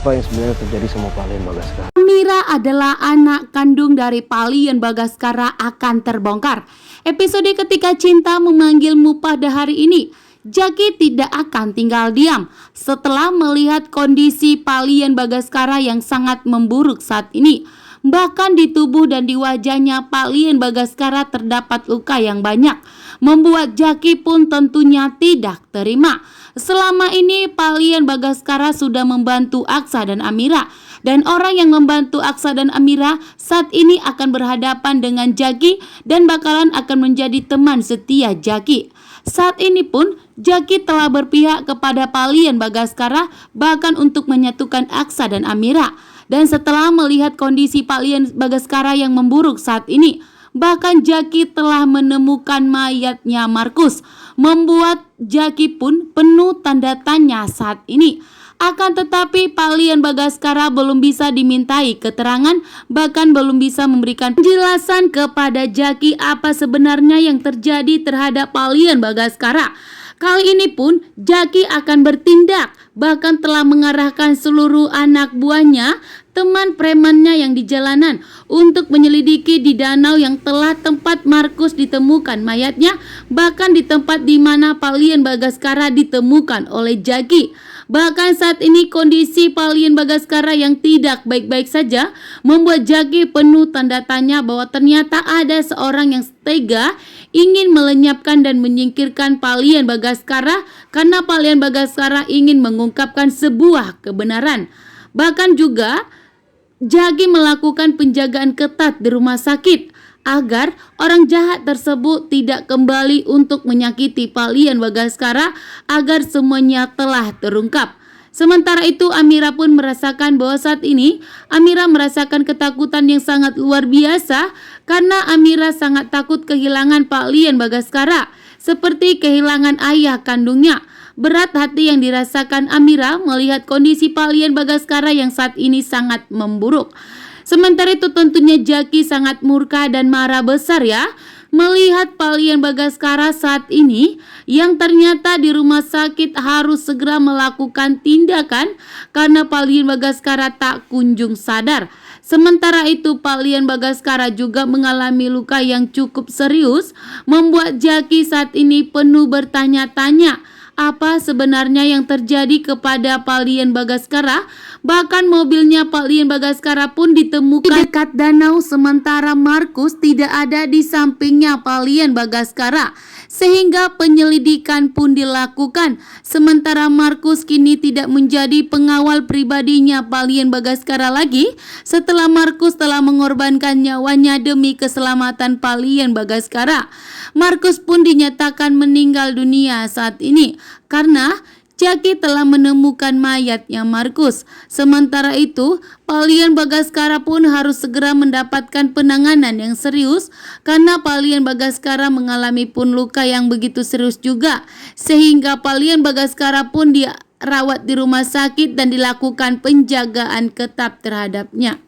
apa yang sebenarnya terjadi sama Pak Lian Bagaskara. Amira adalah anak kandung dari Pak Lian Bagaskara akan terbongkar. Episode Ketika Cinta Memanggilmu pada hari ini, Jaki tidak akan tinggal diam setelah melihat kondisi Pak Lian Bagaskara yang sangat memburuk saat ini. Bahkan di tubuh dan di wajahnya Pak Lian Bagaskara terdapat luka yang banyak, membuat Jaki pun tentunya tidak terima. Selama ini Pak Lian Bagaskara sudah membantu Aksa dan Amira, dan orang yang membantu Aksa dan Amira saat ini akan berhadapan dengan Jaki dan bakalan akan menjadi teman setia Jaki. Saat ini pun Jaki telah berpihak kepada Pak Lian Bagaskara bahkan untuk menyatukan Aksa dan Amira. Dan setelah melihat kondisi Pak Lian Bagaskara yang memburuk saat ini, bahkan Jaki telah menemukan mayatnya Markus, membuat Jaki pun penuh tanda tanya saat ini. Akan tetapi Pak Lian Bagaskara belum bisa dimintai keterangan, bahkan belum bisa memberikan penjelasan kepada Jaki apa sebenarnya yang terjadi terhadap Pak Lian Bagaskara. Kali ini pun Jaki akan bertindak, bahkan telah mengarahkan seluruh anak buahnya, teman premannya yang di jalanan, untuk menyelidiki di danau yang telah tempat Markus ditemukan mayatnya, bahkan di tempat di mana Pak Lian Bagaskara ditemukan oleh Jaki. Bahkan saat ini kondisi Pak Lian Bagaskara yang tidak baik-baik saja membuat Jaki penuh tanda tanya bahwa ternyata ada seorang yang tega ingin melenyapkan dan menyingkirkan Pak Lian Bagaskara karena Pak Lian Bagaskara ingin mengungkapkan sebuah kebenaran. Bahkan juga Jaki melakukan penjagaan ketat di rumah sakit agar orang jahat tersebut tidak kembali untuk menyakiti Pak Lian Bagaskara agar semuanya telah terungkap. Sementara itu Amira pun merasakan bahwa saat ini Amira merasakan ketakutan yang sangat luar biasa karena Amira sangat takut kehilangan Pak Lian Bagaskara seperti kehilangan ayah kandungnya. Berat hati yang dirasakan Amira melihat kondisi Pak Lian Bagaskara yang saat ini sangat memburuk. Sementara itu tentunya Jaki sangat murka dan marah besar ya melihat Pak Lian Bagaskara saat ini yang ternyata di rumah sakit harus segera melakukan tindakan karena Pak Lian Bagaskara tak kunjung sadar. Sementara itu Pak Lian Bagaskara juga mengalami luka yang cukup serius, membuat Jaki saat ini penuh bertanya-tanya apa sebenarnya yang terjadi kepada Pak Lian Bagaskara. Bahkan mobilnya Pak Lian Bagaskara pun ditemukan di dekat danau, sementara Markus tidak ada di sampingnya Pak Lian Bagaskara, sehingga penyelidikan pun dilakukan. Sementara Markus kini tidak menjadi pengawal pribadinya Pak Lian Bagaskara lagi setelah Markus telah mengorbankan nyawanya demi keselamatan Pak Lian Bagaskara. Markus pun dinyatakan meninggal dunia saat ini karena Jaki telah menemukan mayatnya Markus. Sementara itu, Pak Lian Bagaskara pun harus segera mendapatkan penanganan yang serius karena Pak Lian Bagaskara mengalami pun luka yang begitu serius juga, sehingga Pak Lian Bagaskara pun dirawat di rumah sakit dan dilakukan penjagaan ketat terhadapnya.